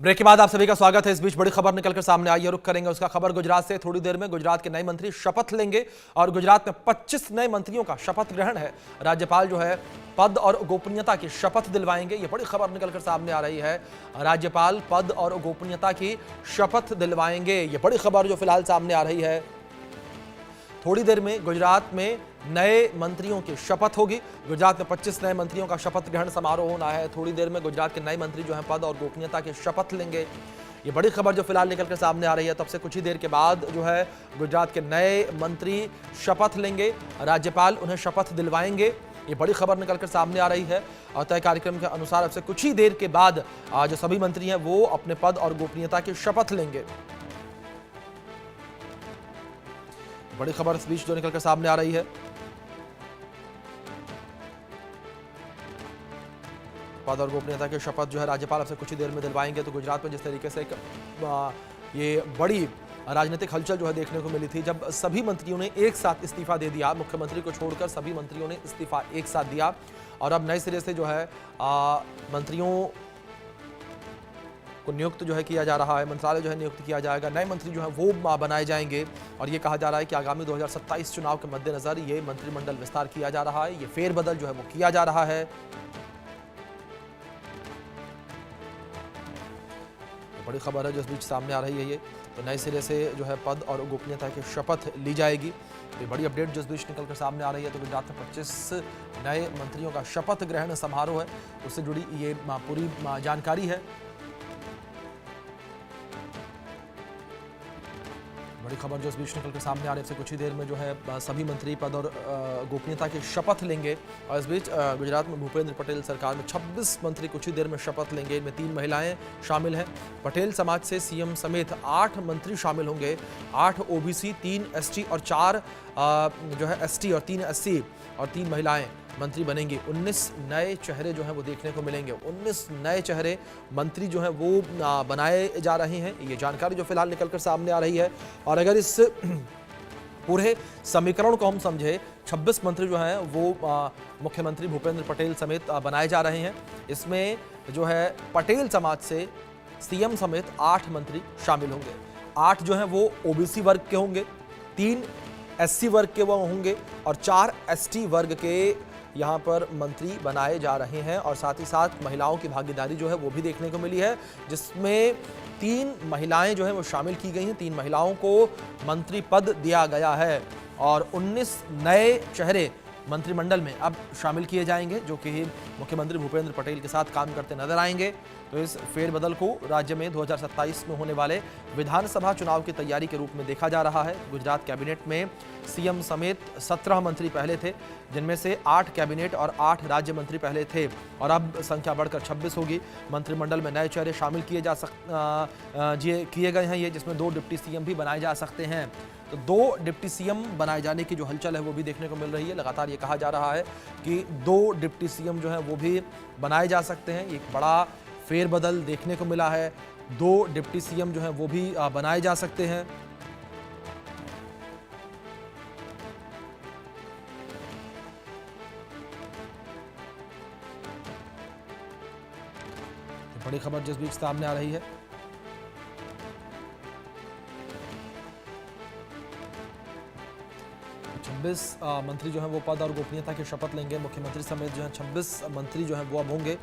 Break के बाद आप सभी का स्वागत है। इस बीच बड़ी खबर निकलकर सामने आई है, रुक करेंगे उसका। खबर गुजरात से। थोड़ी देर में गुजरात के नए मंत्री शपथ लेंगे और गुजरात में 25 नए मंत्रियों का शपथ ग्रहण है। राज्यपाल जो है पद और गोपनीयता की शपथ दिलवाएंगे। ये बड़ी खबर निकलकर सामने आ रही है। राज्यपाल पद और गोपनीयता की शपथ दिलवाएंगे। ये बड़ी खबर जो फिलहाल सामने आ रही है। थोड़ी देर में गुजरात में नए मंत्रियों की शपथ होगी। गुजरात में 25 नए मंत्रियों का शपथ ग्रहण समारोह होना है। थोड़ी देर में गुजरात के नए मंत्री जो हैं पद और गोपनीयता की शपथ लेंगे। ये बड़ी खबर जो फिलहाल निकलकर सामने आ रही है। तब से कुछ ही देर के बाद जो है गुजरात के नए मंत्री शपथ लेंगे। राज्यपाल उन्हें शपथ दिलवाएंगे। ये बड़ी खबर निकलकर सामने आ रही है और तय कार्यक्रम के अनुसार अब से कुछ ही देर के बाद जो सभी मंत्री हैं वो अपने पद और गोपनीयता की शपथ लेंगे। बड़ी खबर इस बीच जो निकलकर सामने आ रही है। पद और गोपनीयता की शपथ जो है राज्यपाल अब से कुछ ही देर में दिलवाएंगे। तो गुजरात में जिस तरीके से ये बड़ी राजनीतिक हलचल जो है देखने को मिली थी, जब सभी मंत्रियों ने एक साथ इस्तीफा दे दिया, मुख्यमंत्री को छोड़कर सभी मंत्रियों ने इस्तीफा एक साथ दिया और अब नए सिरे से जो है मंत्रियों को नियुक्त जो है किया जा रहा है। मंत्रालय जो है नियुक्त किया जाएगा। नए मंत्री जो है वो बनाए जाएंगे और ये कहा जा रहा है कि आगामी 2027 चुनाव के मद्देनजर ये मंत्रिमंडल विस्तार किया जा रहा है। ये फेरबदल जो है वो किया जा रहा है। तो बड़ी खबर है जो इस बीच सामने आ रही है। ये तो नए सिरे से जो है पद और गोपनीयता की शपथ ली जाएगी। ये बड़ी अपडेट जो इस बीच निकलकर सामने आ रही है। तो गुजरात में 25 नए मंत्रियों का शपथ ग्रहण समारोह है, उससे जुड़ी ये पूरी जानकारी है। बड़ी खबर जो इस बीच निकल के सामने आ रही है। से कुछ ही देर में जो है सभी मंत्री पद और गोपनीयता की शपथ लेंगे और इस बीच गुजरात में भूपेंद्र पटेल सरकार में 26 मंत्री कुछ ही देर में शपथ लेंगे। इनमें 3 महिलाएं शामिल हैं। पटेल समाज से सीएम समेत 8 मंत्री शामिल होंगे। 8 ओबीसी, 3 एसटी और 4 जो है एसटी और 3 एससी और 3 महिलाएं मंत्री बनेंगी। 19 नए चेहरे जो हैं वो देखने को मिलेंगे। 19 नए चेहरे मंत्री जो हैं वो बनाए जा रहे हैं। ये जानकारी जो फिलहाल निकलकर सामने आ रही है। और अगर इस पूरे समीकरण को हम समझे, 26 मंत्री जो हैं वो मुख्यमंत्री भूपेंद्र पटेल समेत बनाए जा रहे हैं। इसमें जो है पटेल समाज से सीएम समेत 8 मंत्री शामिल होंगे। 8 जो हैं वो ओबीसी वर्ग के होंगे, 3 एससी वर्ग के वो होंगे और 4 एसटी वर्ग के यहाँ पर मंत्री बनाए जा रहे हैं। और साथ ही साथ महिलाओं की भागीदारी जो है वो भी देखने को मिली है, जिसमें 3 महिलाएं जो है वो शामिल की गई हैं। 3 महिलाओं को मंत्री पद दिया गया है और 19 नए चेहरे मंत्रिमंडल में अब शामिल किए जाएंगे, जो कि मुख्यमंत्री भूपेंद्र पटेल के साथ काम करते नजर आएंगे। तो इस फेरबदल को राज्य में 2027 में होने वाले विधानसभा चुनाव की तैयारी के रूप में देखा जा रहा है। गुजरात कैबिनेट में सीएम समेत 17 मंत्री पहले थे, जिनमें से 8 कैबिनेट और 8 राज्य मंत्री पहले थे और अब संख्या बढ़कर 26 होगी। मंत्रिमंडल में नए चेहरे शामिल किए गए हैं ये, जिसमें 2 डिप्टी सीएम भी बनाए जा सकते हैं। तो 2 डिप्टी सीएम बनाए जाने की जो हलचल है वो भी देखने को मिल रही है। लगातार ये कहा जा रहा है कि 2 डिप्टी सीएम जो हैं वो भी बनाए जा सकते हैं। एक बड़ा फेरबदल देखने को मिला है। 2 डिप्टी सीएम जो हैं वो भी बनाए जा सकते हैं। तो बड़ी खबर जिस बीच सामने आ रही है। मंत्री जो हैं वो पद और गोपनीयता की शपथ लेंगे। मुख्यमंत्री समेत जो है 26 मंत्री जो हैं वो अब होंगे।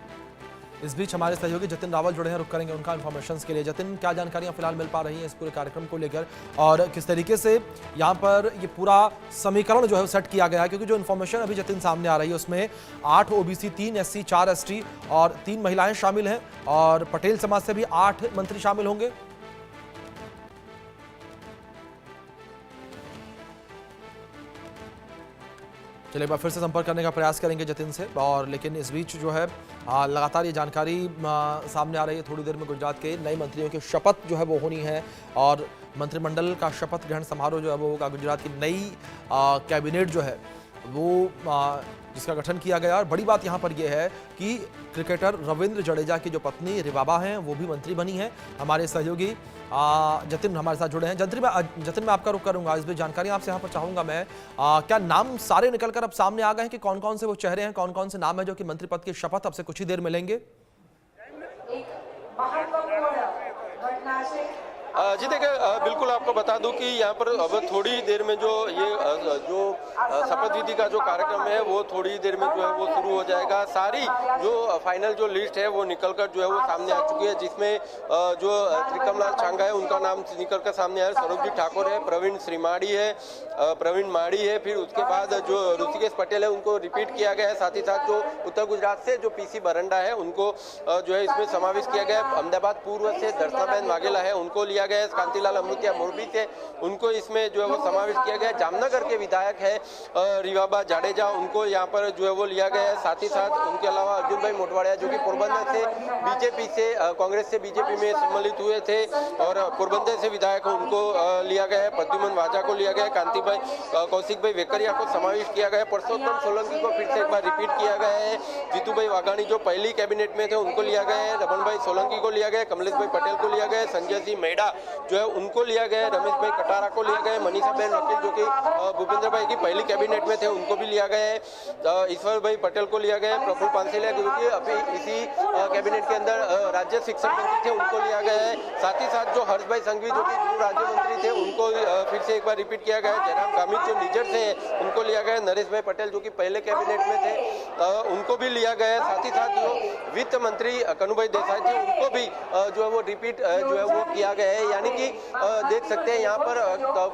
इस बीच हमारे सहयोगी जतिन रावल जुड़े हैं, रुक करेंगे उनका इन्फॉर्मेशन के लिए। जतिन, क्या जानकारियां फिलहाल मिल पा रही हैं इस पूरे कार्यक्रम को लेकर और किस तरीके से यहाँ पर ये पूरा समीकरण जो है सेट किया गया है? क्योंकि जो इन्फॉर्मेशन अभी जतिन सामने आ रही है उसमें 8 ओबीसी, 3 एससी, 4 एसटी और 3 महिलाएं शामिल हैं और पटेल समाज से भी 8 मंत्री शामिल होंगे। चलिए बार फिर से संपर्क करने का प्रयास करेंगे जतिन से। और लेकिन इस बीच जो है लगातार ये जानकारी सामने आ रही है। थोड़ी देर में गुजरात के नए मंत्रियों की शपथ जो है वो होनी है और मंत्रिमंडल का शपथ ग्रहण समारोह जो है वो होगा। गुजरात की नई कैबिनेट जो है वो जिसका गठन किया गया। और बड़ी बात यहाँ पर यह है कि क्रिकेटर रविंद्र जडेजा की जो पत्नी रिबाबा हैं वो भी मंत्री बनी हैं। हमारे सहयोगी जतिन हमारे साथ जुड़े हैं। जतिन मैं आपका रुख करूंगा। इस बीच जानकारी आपसे यहाँ पर चाहूंगा मैं, क्या नाम सारे निकलकर अब सामने आ गए हैं कि कौन कौन से वो चेहरे हैं, कौन कौन से नाम है जो कि मंत्री पद की शपथ अब से कुछ ही देर में लेंगे? महत्वपूर्ण घटना से जी देखिए, बिल्कुल आपको बता दूं कि यहाँ पर अब थोड़ी देर में जो ये जो शपथ विधि का जो कार्यक्रम है वो थोड़ी देर में जो है वो शुरू हो जाएगा। सारी जो फाइनल जो लिस्ट है वो निकलकर जो है वो सामने आ चुकी है, जिसमें जो त्रिकमलाल छांगा है उनका नाम निकलकर सामने आया, सौरभजीत ठाकुर है, प्रवीण श्रीमाड़ी है, प्रवीण माड़ी है, फिर उसके बाद जो ऋषिकेश पटेल है उनको रिपीट किया गया है। साथ ही साथ जो उत्तर गुजरात से जो पीसी बरंडा है उनको जो है इसमें समावेश किया गया है। अहमदाबाद पूर्व से दर्शनाबेन वाघेला है उनको लिया गया है। कांतिलाल अमृतिया मोरबी से उनको इसमें जो है वो समावेश किया गया है। जामनगर के विधायक है रिवाबा जाडेजा, उनको यहाँ पर जो है वो लिया गया है। साथ ही साथ उनके अलावा अर्जुन भाई मोटवाड़िया जो कि पोरबंदर से बीजेपी से कांग्रेस से बीजेपी में सम्मिलित हुए थे और पोरबंदर से विधायक उनको लिया गया है। प्रद्युमन वाजा को लिया गया है। कांति भाई कौशिक भाई वेकरिया को समावेश किया गया है। परसोत्तम सोलंकी को फिर से एक बार रिपीट किया गया है। जीतू भाई वाघानी जो पहली कैबिनेट में थे उनको लिया गया है। रमन भाई सोलंकी को लिया गया है। कमलेश भाई पटेल को लिया गया है। संजय सिंह मेड़ा जो है उनको लिया गया है। रमेश भाई कटारा को लिया गया है। मनीषाबेन वकील जो कि भूपेंद्र भाई की पहली कैबिनेट में थे उनको भी लिया गया है। ईश्वर भाई पटेल को लिया गया है। प्रफुल्ल पानसेलिया जो कि अभी इसी कैबिनेट के अंदर राज्य शिक्षक मंत्री थे उनको लिया गया है। साथ ही साथ जो हर्ष भाई संघवी जो कि गृह राज्य मंत्री थे उनको फिर से एक बार रिपीट किया गया है। जयराम गामित जो निजर से है उनको लिया गया है। नरेश भाई पटेल जो कि पहले कैबिनेट में थे उनको भी लिया गया है। साथ ही साथ जो वित्त मंत्री कन्हूभाई देसाई थे उनको भी जो है वो रिपीट जो है वो किया गया है। यानी कि देख सकते हैं यहाँ पर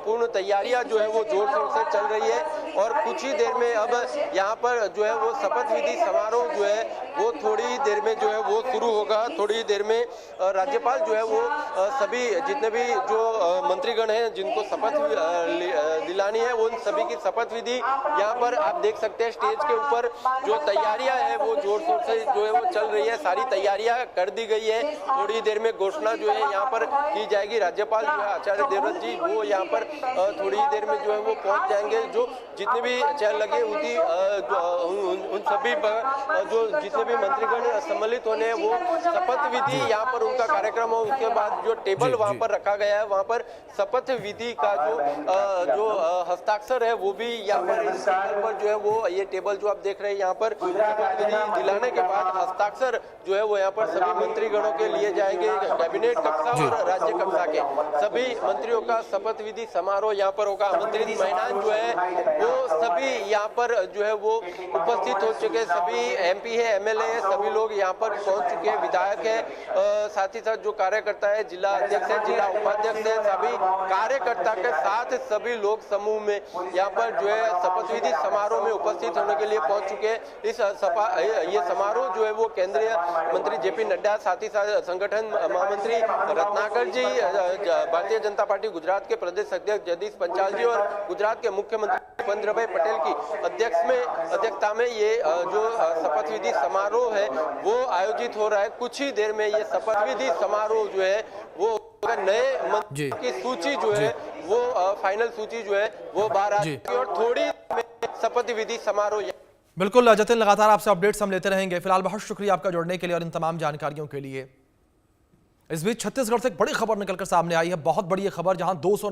पूर्ण तैयारियां जो है वो जोर शोर से चल रही है और कुछ ही देर में अब यहाँ पर जो है वो शपथ विधि समारोह जो है वो थोड़ी देर में जो है वो शुरू होगा। थोड़ी देर में राज्यपाल जो है वो सभी जितने भी जो मंत्रीगण हैं जिनको शपथ दिलानी है उन सभी की शपथ विधि यहाँ पर आप देख सकते हैं। स्टेज के ऊपर जो तैयारियां है वो जोर शोर से जो है वो चल रही है। सारी तैयारियां कर दी गई है। थोड़ी देर में घोषणा जो है यहाँ पर की जाएगी। राज्यपाल जो है आचार्य देवव्रत जी वो यहाँ पर थोड़ी देर में जो है वो पहुंच जाएंगे। जो जितने भी चेयर लगे हुई उन सभी जो जितने भी मंत्रीगण सम्मिलित होने हैं वो शपथ विधि यहाँ पर उनका कार्यक्रम हो। उसके बाद जो टेबल वहाँ पर रखा गया है वहाँ पर शपथ विधि का जो हस्ताक्षर है वो भी यहाँ पर इस टेबल पर जो है वो ये टेबल जो आप देख रहे हैं यहाँ पर शपथ विधि दिलाने के बाद हस्ताक्षर जो है वो यहाँ पर सभी मंत्रीगणों के लिए जाएंगे। कैबिनेट कक्षा और राज्य कक्षा के सभी मंत्रियों का शपथ विधि समारोह यहाँ पर होगा। आमंत्रित मेहमान जो है वो सभी यहाँ पर जो है वो उपस्थित हो चुके। सभी एमपी है, एमएलए है, सभी लोग यहाँ पर पहुंच चुके हैं। विधायक है, साथ ही साथ जो कार्यकर्ता है, जिला अध्यक्ष है, जिला उपाध्यक्ष है, सभी कार्यकर्ता के साथ सभी लोग समूह में यहाँ पर जो है शपथ विधि समारोह में उपस्थित होने के लिए पहुंच चुके हैं। ये समारोह जो है वो केंद्रीय मंत्री जेपी नड्डा, साथ ही साथ संगठन महामंत्री रत्नाकर जी, भारतीय जनता पार्टी गुजरात के प्रदेश अध्यक्ष जगदीश पंचाल जी और गुजरात के मुख्यमंत्री भूपेंद्र भाई पटेल की अध्यक्षता में ये जो शपथ विधि समारोह है वो आयोजित हो रहा है। कुछ ही देर में ये शपथ विधि समारोह जो है वो नए मंत्री की सूची जो है वो फाइनल सूची जो है वो बाहर आ चुकी है और थोड़ी में शपथ विधि समारोह। बिल्कुल जतिन, लगातार आपसे अपडेट्स हम लेते रहेंगे। फिलहाल बहुत शुक्रिया आपका जुड़ने के लिए और इन तमाम जानकारियों के लिए। इस बीच छत्तीसगढ़ से एक बड़ी खबर निकलकर सामने आई है, बहुत बड़ी खबर, जहां 200